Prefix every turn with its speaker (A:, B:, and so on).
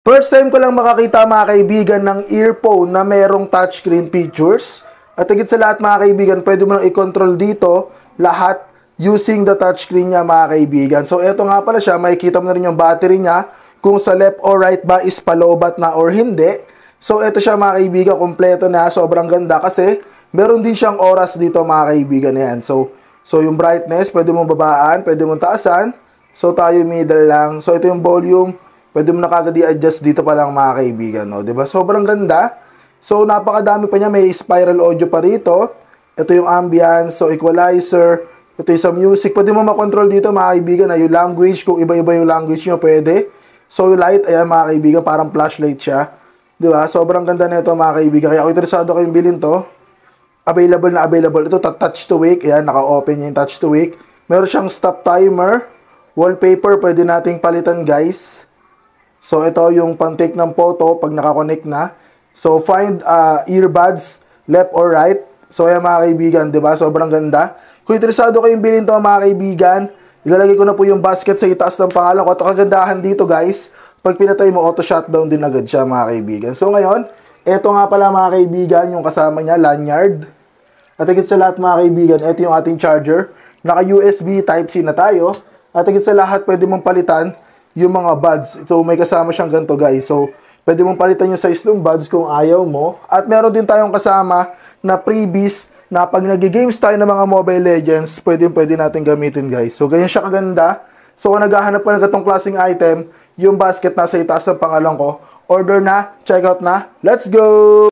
A: First time ko lang makakita mga kaibigan ng earphone na merong touchscreen features. At higit sa lahat mga kaibigan, pwede mo lang i-control dito lahat using the touchscreen niya mga kaibigan. So eto nga pala siya, makikita mo na rin yung battery niya kung sa left or right ba is palobat na or hindi. So eto siya mga kaibigan, kompleto na, sobrang ganda kasi meron din siyang oras dito mga kaibigan na yan. So yung brightness, pwede mong babaan, pwede mong taasan. So tayo middle lang. So ito yung volume. Pwede mo na kagad i-adjust dito pa lang mga kaibigan, no? 'Di ba? Sobrang ganda. So napakadami pa niya, may spiral audio pa rito. Ito yung ambience, so equalizer, ito yung sa music. Pwede mo makontrol dito mga kaibigan na yung language, kung iba-iba yung language niyo, pwede. So yung light, ayan mga kaibigan, parang flashlight siya. 'Di ba? Sobrang ganda nito mga kaibigan. Kaya kung interesado kayong bilhin to, available na available. Ito touch to wake, ayan, naka-open yung touch to wake. Meron siyang stop timer, wallpaper, pwede nating palitan guys. So, ito yung pang-take ng photo pag nakakonect na. So, find earbuds, left or right. So, ayan mga kaibigan, di ba? Sobrang ganda. Kung interesado kayong bilhin to mga kaibigan, ilalagay ko na po yung basket sa itaas ng pangalan ko. At kagandahan dito guys, pag pinatay mo, auto shutdown din agad siya mga kaibigan. So, ngayon, ito nga pala mga kaibigan, yung kasama niya, lanyard. At higit sa lahat mga kaibigan, ito yung ating charger. Naka-USB Type-C na tayo. At higit sa lahat, pwede mong palitan yung mga buds. So, may kasama siyang ganito guys. So, pwede mong palitan yung size ng buds kung ayaw mo. At meron din tayong kasama na freebies na pag nag-games tayo ng mga Mobile Legends, pwede natin gamitin guys. So, ganyan siya kaganda. So, kung naghahanap ka ng ganitong klaseng item, yung basket nasa itaas ng pangalan ko, order na, check out na, let's go!